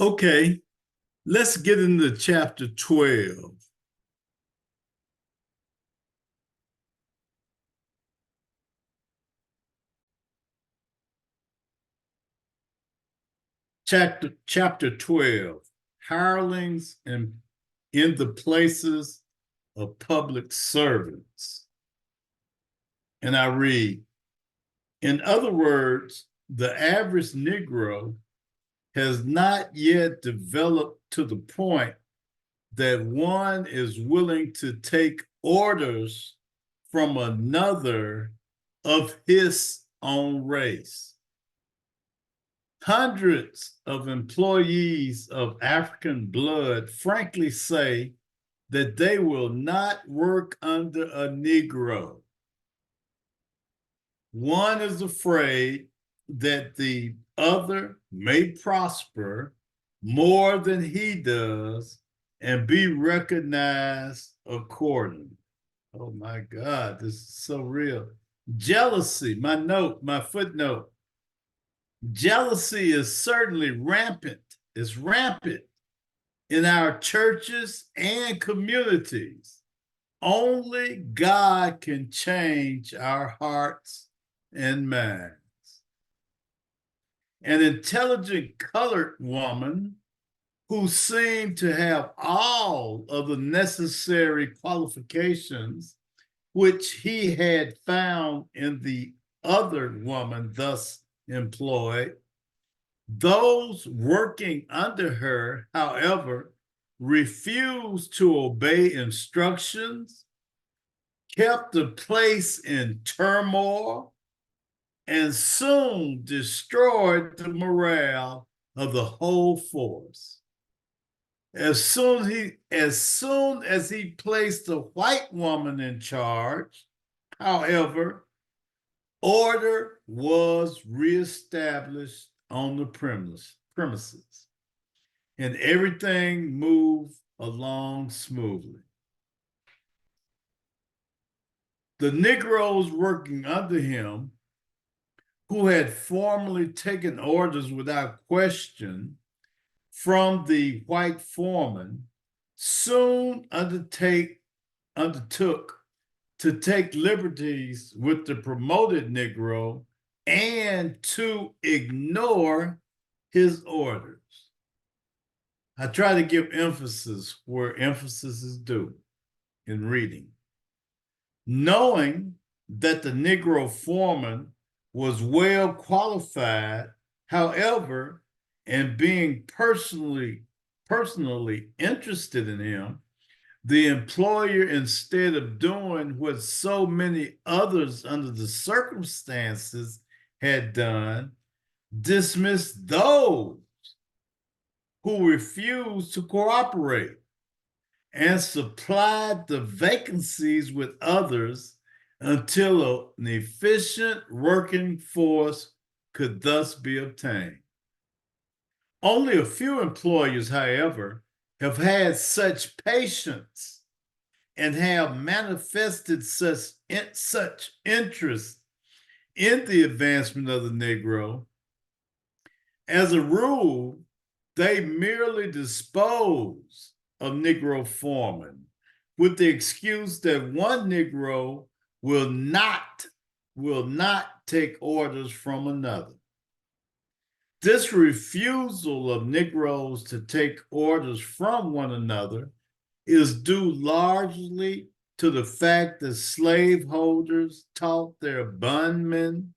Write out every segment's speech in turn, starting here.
Okay, let's get into chapter 12. Chapter 12, hirelings in the places of public servants. And I read, in other words, the average Negro has not yet developed to the point that one is willing to take orders from another of his own race. Hundreds of employees of African blood frankly say that they will not work under a Negro. One is afraid that the other may prosper more than he does and be recognized accordingly. Oh my God, this is so real. Jealousy, my footnote. Jealousy is certainly rampant. It's rampant in our churches and communities. Only God can change our hearts and minds. An intelligent colored woman who seemed to have all of the necessary qualifications which he had found in the other woman thus employed. Those working under her, however, refused to obey instructions, kept the place in turmoil, and soon destroyed the morale of the whole force. As soon as he placed the white woman in charge, however, order was reestablished on the premises, and everything moved along smoothly. The Negroes working under him, who had formerly taken orders without question from the white foreman, soon undertook to take liberties with the promoted Negro and to ignore his orders. I try to give emphasis where emphasis is due in reading. Knowing that the Negro foreman was well qualified, however, and being personally interested in him, the employer, instead of doing what so many others under the circumstances had done, dismissed those who refused to cooperate and supplied the vacancies with others until an efficient working force could thus be obtained. Only a few employers, however, have had such patience and have manifested such interest in the advancement of the Negro. As a rule, they merely dispose of Negro foremen with the excuse that one Negro will not take orders from another. This refusal of Negroes to take orders from one another is due largely to the fact that slaveholders taught their bondmen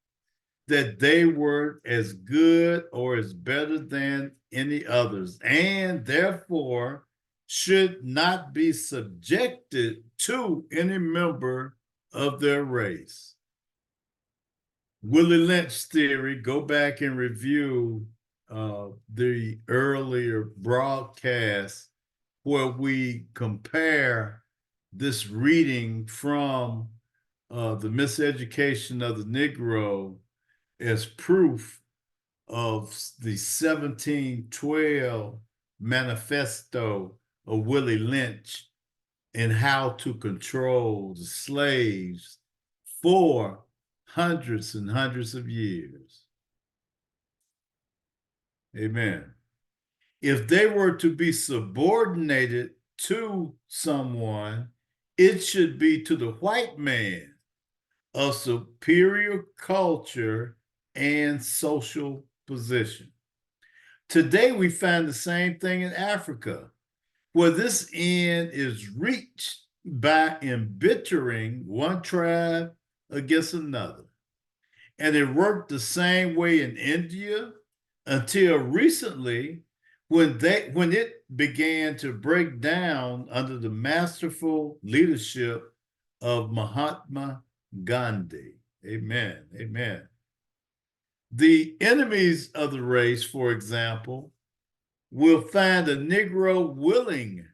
that they were as good or as better than any others, and therefore should not be subjected to any member of their race. Willie Lynch theory, go back and review the earlier broadcast where we compare this reading from the miseducation of the Negro as proof of the 1712 manifesto of Willie Lynch and how to control the slaves for hundreds and hundreds of years. Amen. If they were to be subordinated to someone, it should be to the white man of superior culture and social position. Today, we find the same thing in Africa, where this end is reached by embittering one tribe against another. And it worked the same way in India until recently when it began to break down under the masterful leadership of Mahatma Gandhi. Amen. Amen. The enemies of the race, for example, will find a Negro willing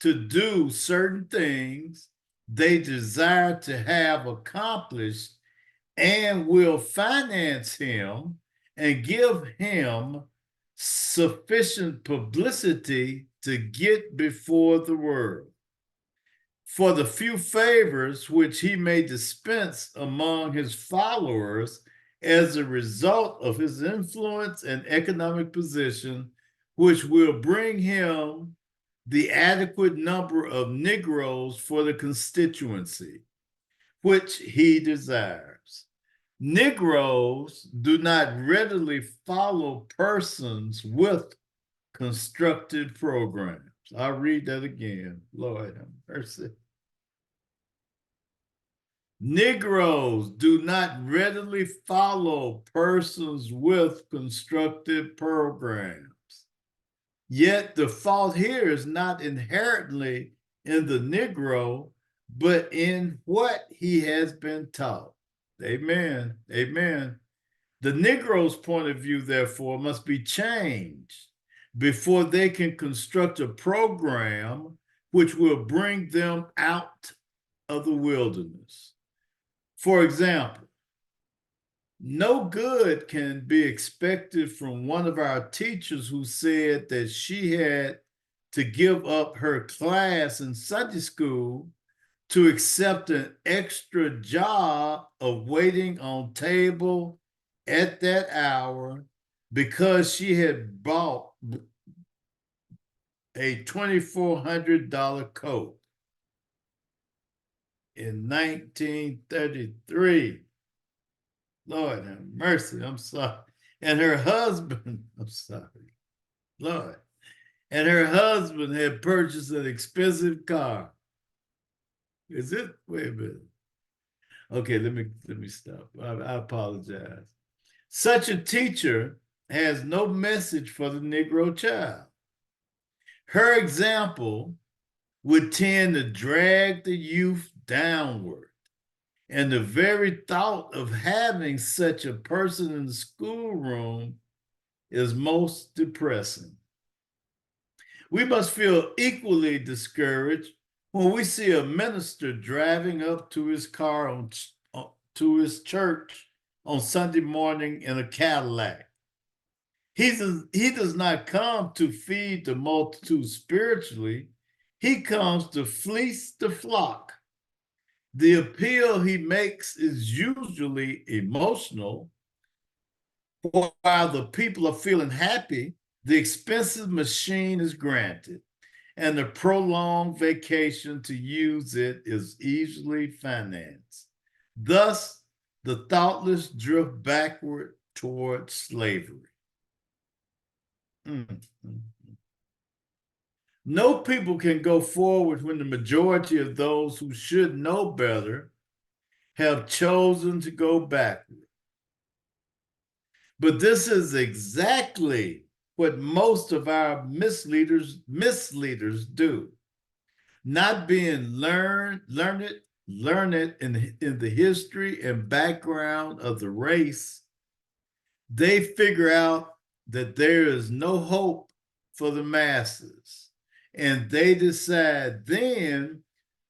to do certain things they desire to have accomplished and will finance him and give him sufficient publicity to get before the world. For the few favors which he may dispense among his followers as a result of his influence and economic position, which will bring him the adequate number of Negroes for the constituency, which he desires. Negroes do not readily follow persons with constructed programs. I'll read that again. Lord have mercy. Negroes do not readily follow persons with constructed programs. Yet the fault here is not inherently in the Negro, but in what he has been taught. Amen. Amen. The Negro's point of view, therefore, must be changed before they can construct a program which will bring them out of the wilderness. For example, no good can be expected from one of our teachers who said that she had to give up her class in Sunday school to accept an extra job of waiting on table at that hour because she had bought a $2,400 coat in 1933. Lord have mercy, I'm sorry. And her husband, I'm sorry, Lord. And her husband had purchased an expensive car. Is it? Wait a minute. Okay, let me stop. I apologize. Such a teacher has no message for the Negro child. Her example would tend to drag the youth downward. And the very thought of having such a person in the schoolroom is most depressing. We must feel equally discouraged when we see a minister driving up to his car to his church on Sunday morning in a Cadillac. He does not come to feed the multitude spiritually. He comes to fleece the flock. The appeal he makes is usually emotional. While the people are feeling happy, the expensive machine is granted, and the prolonged vacation to use it is easily financed. Thus, the thoughtless drift backward toward slavery. No people can go forward when the majority of those who should know better have chosen to go backward. But this is exactly what most of our misleaders do. Not being learned in the history and background of the race, they figure out that there is no hope for the masses. And they decide then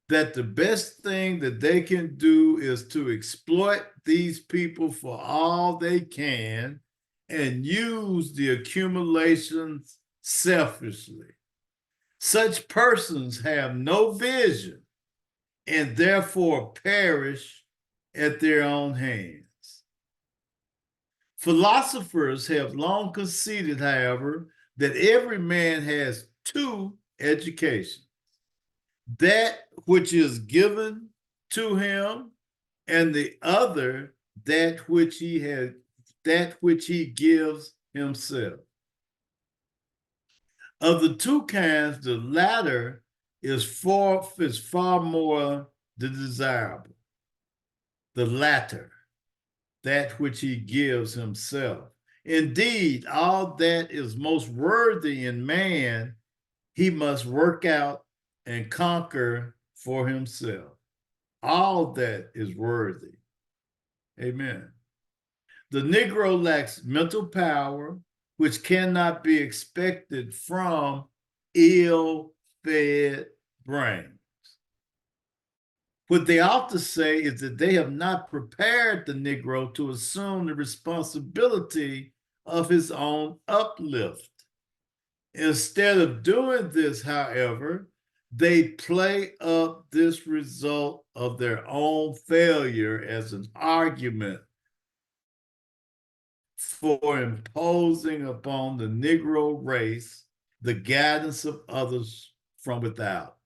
that the best thing that they can do is to exploit these people for all they can and use the accumulations selfishly. Such persons have no vision and therefore perish at their own hands. Philosophers have long conceded, however, that every man has two educations, that which is given to him, and the other that which he gives himself. Of the two kinds, the latter is far more the desirable. The latter, that which he gives himself. Indeed, all that is most worthy in man, he must work out and conquer for himself. All that is worthy. Amen. The Negro lacks mental power, which cannot be expected from ill-fed brains. What they ought to say is that they have not prepared the Negro to assume the responsibility of his own uplift. Instead of doing this, however, they play up this result of their own failure as an argument for imposing upon the Negro race the guidance of others from without.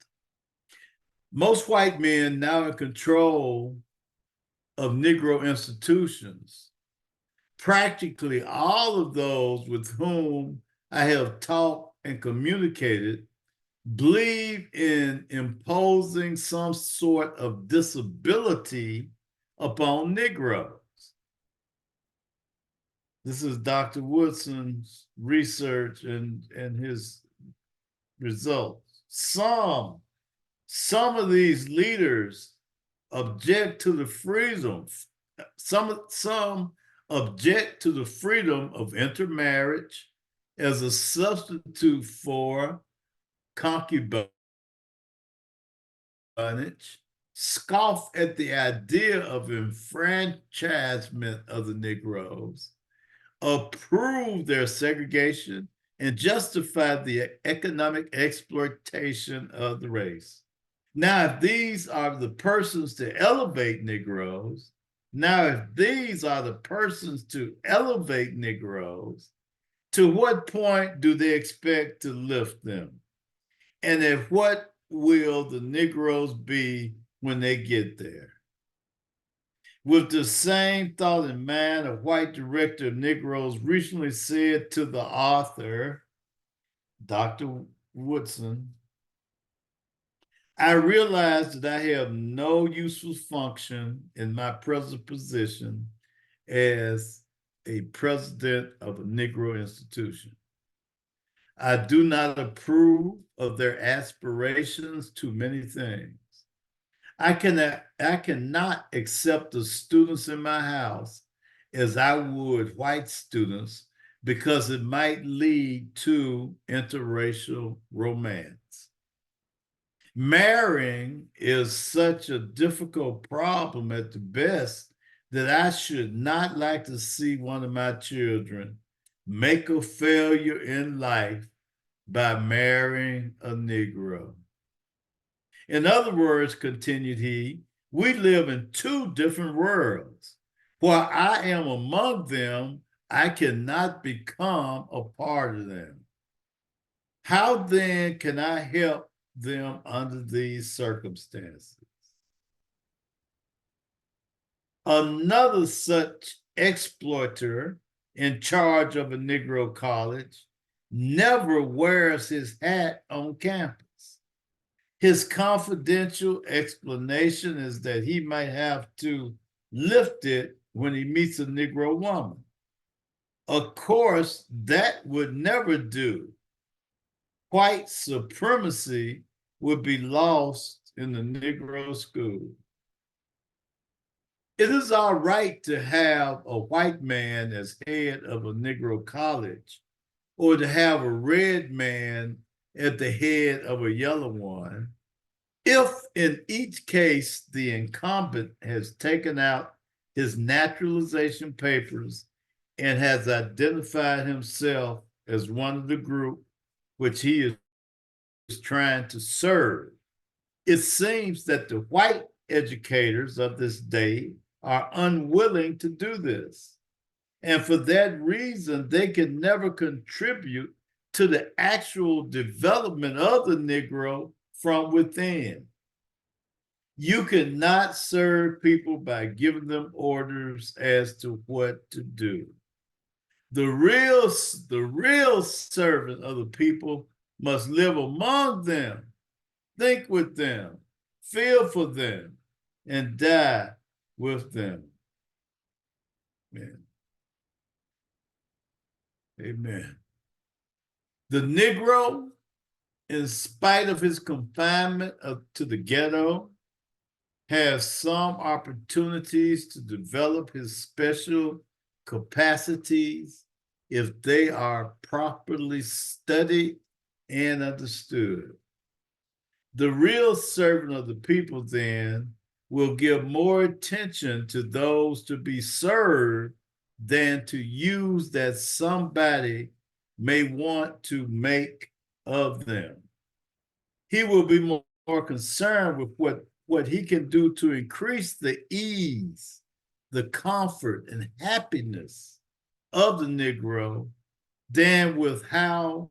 Most white men now in control of Negro institutions, practically all of those with whom I have talked and communicated, believe in imposing some sort of disability upon Negroes. This is Dr. Woodson's research and his results. Some of these leaders object to the freedom. Some object to the freedom of intermarriage as a substitute for concubinage, scoff at the idea of enfranchisement of the Negroes, approve their segregation, and justify the economic exploitation of the race. Now, if these are the persons to elevate Negroes, to what point do they expect to lift them? And at what will the Negroes be when they get there? With the same thought in mind, a white director of Negroes recently said to the author, Dr. Woodson, I realize that I have no useful function in my present position as a president of a Negro institution. I do not approve of their aspirations to many things. I cannot accept the students in my house as I would white students because it might lead to interracial romance. Marrying is such a difficult problem at the best that I should not like to see one of my children make a failure in life by marrying a Negro. In other words, continued he, we live in two different worlds. While I am among them, I cannot become a part of them. How then can I help them under these circumstances? Another such exploiter in charge of a Negro college never wears his hat on campus. His confidential explanation is that he might have to lift it when he meets a Negro woman. Of course, that would never do. White supremacy would be lost in the Negro school. It is all right to have a white man as head of a Negro college, or to have a red man at the head of a yellow one, if in each case the incumbent has taken out his naturalization papers and has identified himself as one of the group which he is trying to serve. It seems that the white educators of this day are unwilling to do this. And for that reason, they can never contribute to the actual development of the Negro from within. You cannot serve people by giving them orders as to what to do. The real servant of the people must live among them, think with them, feel for them, and die with them. Amen. Amen. The Negro, in spite of his confinement to the ghetto, has some opportunities to develop his special capacities if they are properly studied and understood. The real servant of the people, then, will give more attention to those to be served than to use that somebody may want to make of them. He will be more concerned with what he can do to increase the ease, the comfort, and happiness of the Negro than with how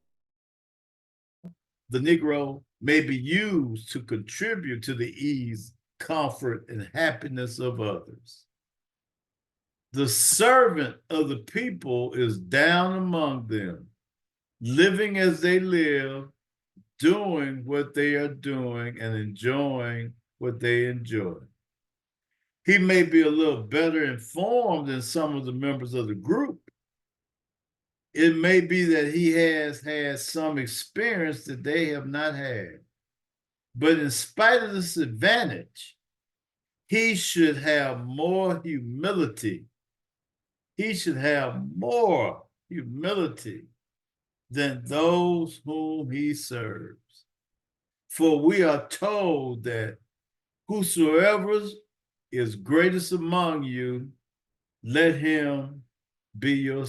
the Negro may be used to contribute to the ease, comfort, and happiness of others. The servant of the people is down among them, living as they live, doing what they are doing, and enjoying what they enjoy. He may be a little better informed than some of the members of the group. It may be that he has had some experience that they have not had. But in spite of this advantage, he should have more humility. He should have more humility than those whom he serves. For we are told that whosoever is greatest among you, let him be your